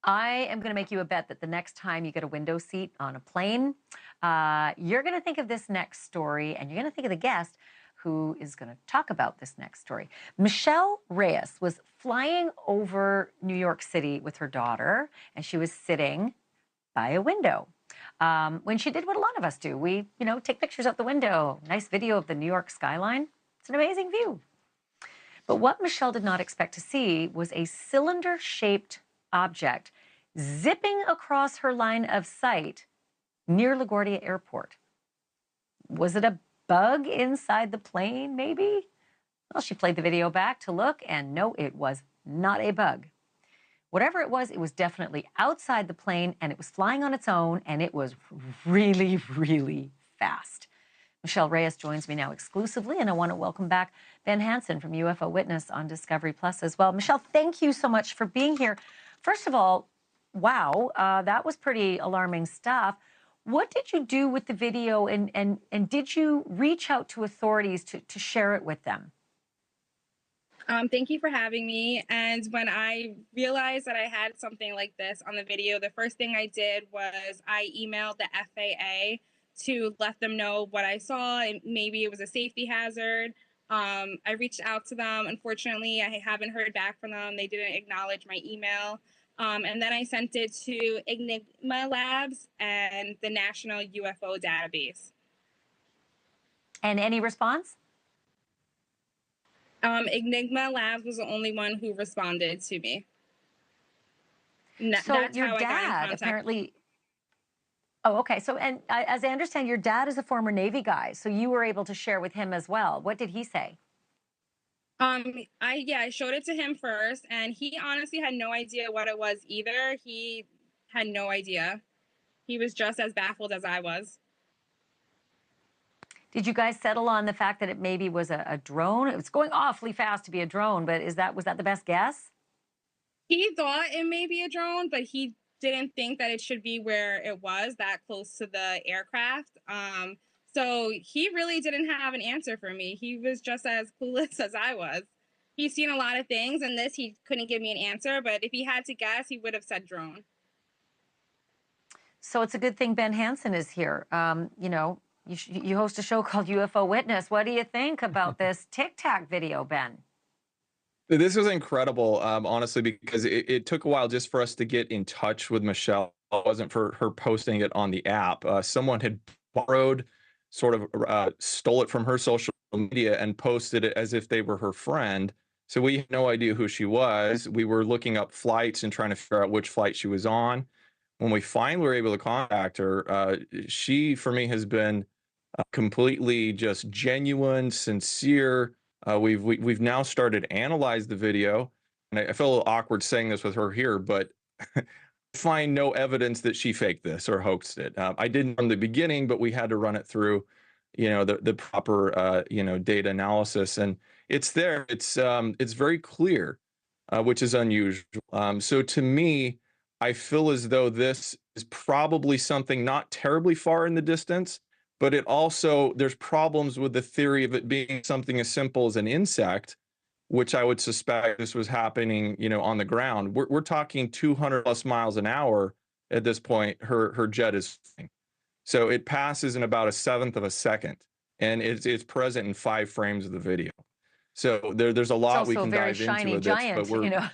I am going to make you a bet that the next time you get a window seat on a plane, you're going to think of this next story and you're going to think of the guest who is going to talk about this next story. Michelle Reyes was flying over New York City with her daughter, and she was sitting by a window. When she did what a lot of us do, we, take pictures out the window, nice video of the New York skyline. It's an amazing view. But what Michelle did not expect to see was a cylinder-shaped object zipping across her line of sight near LaGuardia Airport. Was it a bug inside the plane, maybe? Well, she played the video back to look, and no, it was not a bug. Whatever it was definitely outside the plane, and it was flying on its own, and it was really, really fast. Michelle Reyes joins me now exclusively, and I want to welcome back Ben Hansen from UFO Witness on Discovery Plus as well. Michelle, thank you so much for being here. First of all, wow, that was pretty alarming stuff. What did you do with the video, and did you reach out to authorities to share it with them? Thank you for having me. And when I realized that I had something like this on the video, the first thing I did was I emailed the FAA to let them know what I saw, and maybe it was a safety hazard. I reached out to them. Unfortunately, I haven't heard back from them. They didn't acknowledge my email. And then I sent it to Enigma Labs and the National UFO Database. And any response? Enigma Labs was the only one who responded to me. So That's your how I got in dad contact. apparently. Oh, okay. So, and as I understand, your dad is a former Navy guy, so you were able to share with him as well. What did he say? I showed it to him first, and he honestly had no idea what it was either. He had no idea. He was just as baffled as I was. Did you guys settle on the fact that it maybe was a drone? It was going awfully fast to be a drone, but was that the best guess? He thought it may be a drone, but he didn't think that it should be where it was, that close to the aircraft. So he really didn't have an answer for me. He was just as clueless as I was. He's seen a lot of things, and this he couldn't give me an answer. But if he had to guess, he would have said drone. So it's a good thing Ben Hansen is here. You host a show called UFO Witness. What do you think about this Tic Tac video, Ben? This was incredible, honestly, because it took a while just for us to get in touch with Michelle. It wasn't for her posting it on the app. Someone had borrowed, stole it from her social media and posted it as if they were her friend. So we had no idea who she was. We were looking up flights and trying to figure out which flight she was on. When we finally were able to contact her, she, for me, has been completely just genuine, sincere. We've now started to analyze the video, and I feel a little awkward saying this with her here, but find no evidence that she faked this or hoaxed it. I didn't from the beginning, but we had to run it through, the proper, data analysis, and it's there. It's very clear, which is unusual. So to me, I feel as though this is probably something not terribly far in the distance, but there's problems with the theory of it being something as simple as an insect, which I would suspect this was happening, on the ground. We're talking 200 plus miles an hour at this point. Her jet is flying. So it passes in about a seventh of a second, and it's present in 5 frames of the video. So there's a lot we can dive into with this, but we're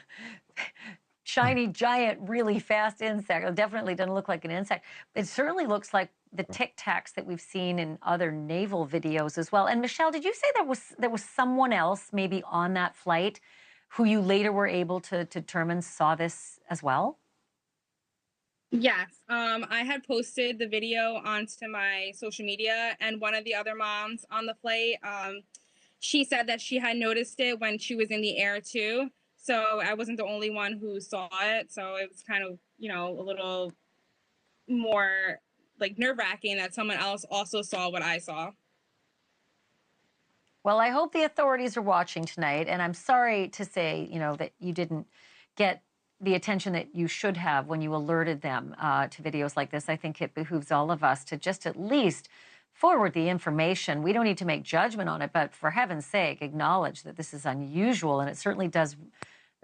shiny, giant, really fast insect. It definitely doesn't look like an insect. It certainly looks like the Tic Tacs that we've seen in other naval videos as well. And Michelle, did you say there was someone else maybe on that flight who you later were able to determine saw this as well? Yes, I had posted the video onto my social media, and one of the other moms on the flight, she said that she had noticed it when she was in the air too. So I wasn't the only one who saw it. So it was kind of, a little more like nerve-wracking that someone else also saw what I saw. Well, I hope the authorities are watching tonight, and I'm sorry to say, that you didn't get the attention that you should have when you alerted them to videos like this. I think it behooves all of us to just at least forward the information. We don't need to make judgment on it, but for heaven's sake, acknowledge that this is unusual, and it certainly does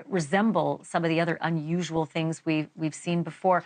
resemble some of the other unusual things we've seen before.